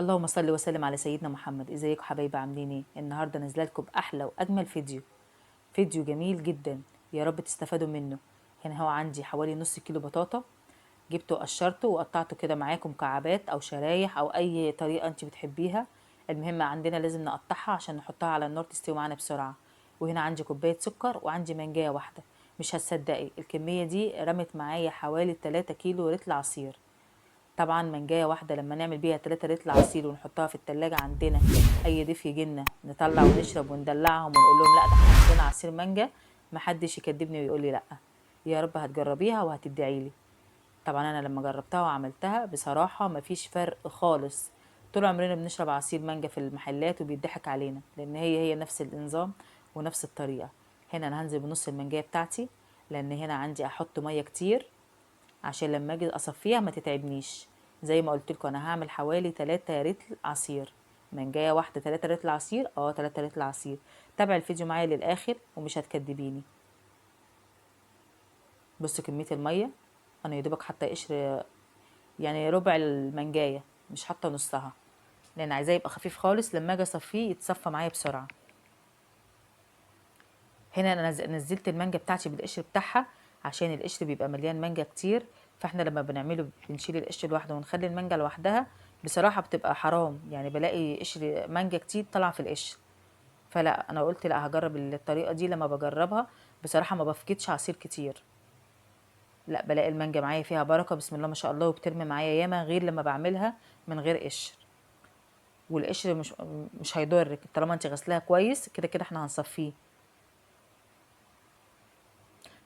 اللهم صل وسلم على سيدنا محمد. ازيكم حبايبي، عاملين ايه؟ النهارده نازله لكم باحلى واجمل فيديو جميل جدا، يا رب تستفادوا منه. هنا هو عندي حوالي نص كيلو بطاطا، جبته قشرته وقطعته كده معاكم مكعبات او شرايح او اي طريقه انت بتحبيها. المهم عندنا لازم نقطعها عشان نحطها على النار تستوي معانا بسرعه. وهنا عندي كوبايه سكر وعندي منجايه واحده. مش هتصدقي الكميه دي رمت معايا حوالي 3 كيلو رطل عصير. طبعا منجايه واحده لما نعمل بيها 3 لتر عصير ونحطها في التلاجة عندنا، اي ضيف يجينا نطلع ونشرب وندلعهم ونقول لهم لا ده احنا عندنا عصير مانجا، محدش يكدبني ويقول لي لا. يا رب هتجربيها وهتدعي لي. طبعا انا لما جربتها وعملتها بصراحه مفيش فرق خالص. طول عمرنا بنشرب عصير مانجا في المحلات وبيضحك علينا لان هي نفس النظام ونفس الطريقه. هنا انا هنزل بنص المانجايه بتاعتي، لان هنا عندي احط ميه كتير عشان لما اجي اصفيها ما تتعبنيش. زي ما قلت لكم انا هعمل حوالي 3 رتل عصير. منجايه واحده 3 رتل عصير، 3 رتل عصير. تابع الفيديو معايا للاخر ومش هتكدبيني. بصوا كميه الميه، انا يا دوبك حاطه قشر، يعني ربع المنجايه، مش حاطه نصها، لان عايزاه يبقى خفيف خالص لما اجي اصفيه يتصفى معايا بسرعه. هنا انا نزلت المانجا بتاعتي بالقشر بتاعها عشان القشر بيبقى مليان مانجا كتير، فاحنا لما بنعمله بنشيل القشر لوحده ونخلي المانجا لوحدها. بصراحه بتبقى حرام، يعني بلاقي قشر مانجا كتير طالعه في القشر. فلا انا قلت لا هجرب الطريقه دي. لما بجربها بصراحه ما بفقدش عصير كتير، لا بلاقي المانجا معايا فيها بركه بسم الله ما شاء الله، وبترمي معايا ياما غير لما بعملها من غير قشر. والقشر مش هيضرك طالما انت غسلاها كويس، كده كده احنا هنصفيه.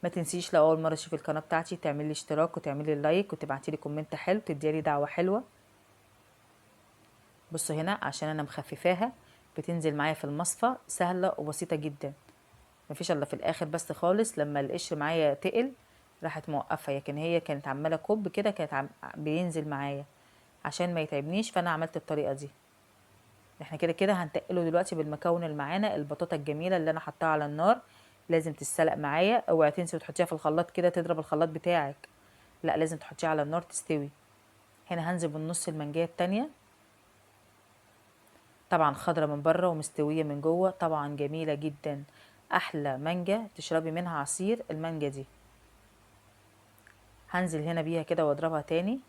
ما تنسيش لو اول مره تشوفي القناه بتاعتي تعملي اشتراك وتعملي لايك وتبعتي لي كومنت حلو تديلي دعوه حلوه. بصوا هنا عشان انا مخففاها بتنزل معايا في المصفى سهله وبسيطه جدا. مفيش الا في الاخر بس خالص لما القشر معايا تقل راحت موقفه، لكن هي كانت عماله كوب كده، كانت بينزل معايا. عشان ما يتعبنيش فانا عملت الطريقه دي. احنا كده كده هنتقله دلوقتي بالمكون اللي معانا، البطاطا الجميله اللي انا حطاها على النار لازم تتسلق معايا. اوعي تنسي وتحطيها في الخلاط كده تضرب الخلاط بتاعك، لا لازم تحطيها على النار تستوي. هنا هنزل بالنص المانجايه التانية، طبعا خضرة من بره ومستويه من جوه، طبعا جميله جدا. احلى مانجا تشربي منها عصير المانجا دي. هنزل هنا بيها كده واضربها تاني،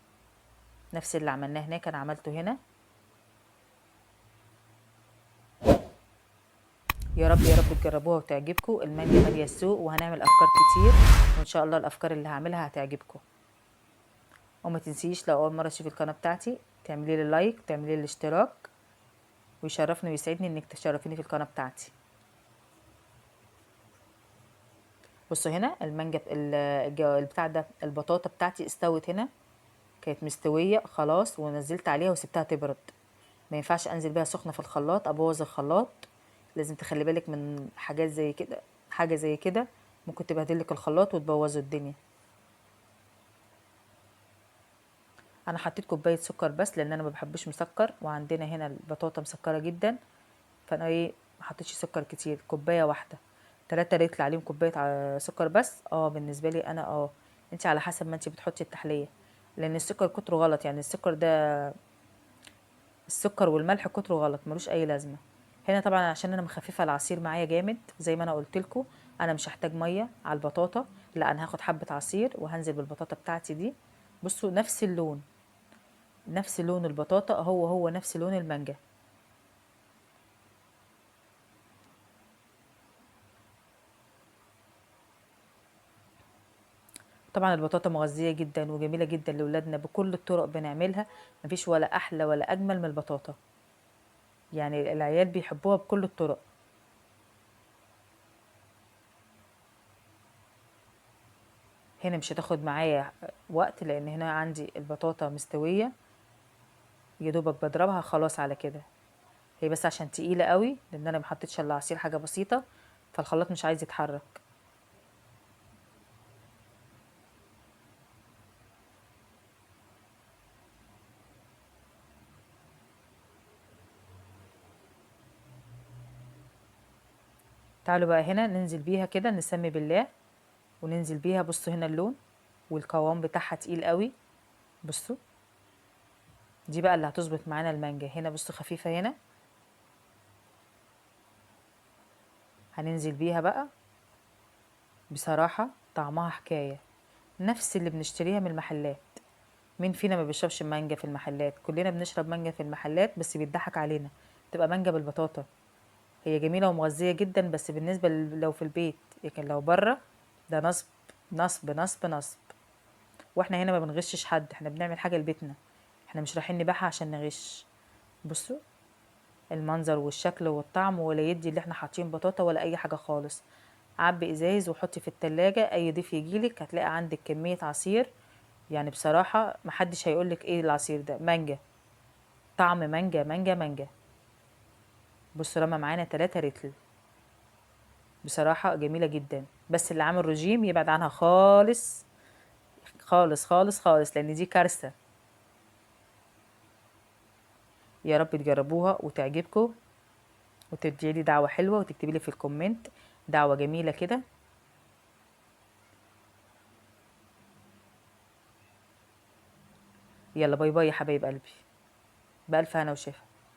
نفس اللي عملناه هناك انا عملته هنا. يا رب يا رب تجربوها وتعجبكم. المانجا ماليه السوق وهنعمل افكار كتير، وان شاء الله الافكار اللي هعملها هتعجبكم. وما تنسيش لو اول مره تشوفي القناه بتاعتي تعملي لي لايك تعملي لي الاشتراك، ويشرفني ويسعدني انك تشرفيني في القناه بتاعتي. بصوا هنا المانجا البتاع ده البطاطا بتاعتي استوت هنا، كانت مستويه خلاص ونزلت عليها وسبتها تبرد. ما ينفعش انزل بيها سخنه في الخلاط ابوظ الخلاط، لازم تخلي بالك من حاجات زي كده. حاجه زي كده ممكن تبهدلك الخلاط وتبوظ الدنيا. انا حطيت كوبايه سكر بس لان انا ما بحبش مسكر، وعندنا هنا البطاطا مسكره جدا، فانا ايه ما حطيتش سكر كتير، كوبايه واحده. 3 ريتل عليهم كوبايه سكر بس. بالنسبه لي انا انت على حسب ما انت بتحطي التحليه، لان السكر كتره غلط. يعني السكر ده، السكر والملح كتره غلط ملوش اي لازمه. هنا طبعا عشان انا مخففه العصير معايا جامد زي ما انا قلت لكم، انا مش هحتاج ميه على البطاطا، لا انا هاخد حبه عصير وهنزل بالبطاطا بتاعتي دي. بصوا نفس اللون، نفس لون البطاطا هو نفس لون المانجا. طبعا البطاطا مغذية جدا وجميلة جدا لولادنا بكل الطرق بنعملها، مفيش ولا أحلى ولا أجمل من البطاطا، يعني العيال بيحبوها بكل الطرق. هنا مش هتاخد معايا وقت لأن هنا عندي البطاطا مستوية، يا دوبك بضربها خلاص على كده. هي بس عشان تقيلة قوي لأن أنا محطتش إلا عصير حاجة بسيطة، فالخلاط مش عايز يتحرك. تعالوا بقى هنا ننزل بيها كده نسمي بالله وننزل بيها. بصوا هنا اللون والقوام بتاعها تقيل قوي. بصوا دي بقى اللي هتظبط معانا المانجا. هنا بصوا خفيفة، هنا هننزل بيها بقى. بصراحة طعمها حكاية، نفس اللي بنشتريها من المحلات. مين فينا ما بيشربش مانجا في المحلات؟ كلنا بنشرب مانجا في المحلات، بس بيضحك علينا. تبقى مانجا بالبطاطا، هي جميلة ومغذية جدا، بس بالنسبة لو في البيت، لكن لو بره ده نصب نصب نصب نصب. واحنا هنا ما بنغشش حد، احنا بنعمل حاجة لبيتنا، احنا مش رايحين نبيعها عشان نغش. بصوا المنظر والشكل والطعم، ولا يدي اللي احنا حاطين بطاطا ولا اي حاجة خالص. عبي ازاز وحطي في التلاجة، اي ضيف يجيلك هتلاقي عندك كمية عصير. يعني بصراحة محدش هيقولك ايه العصير ده، مانجا، طعم مانجا مانجا مانجا. بصوا رمى معانا 3 رتل. بصراحة جميلة جدا، بس اللي عامل رجيم يبعد عنها خالص خالص خالص خالص، لان دي كارثة. يا رب تجربوها وتعجبكم، وتدعي لي دعوة حلوة، وتكتبي لي في الكومنت دعوة جميلة كده. يلا باي باي يا حبايب قلبي، بألف هنا وشفا.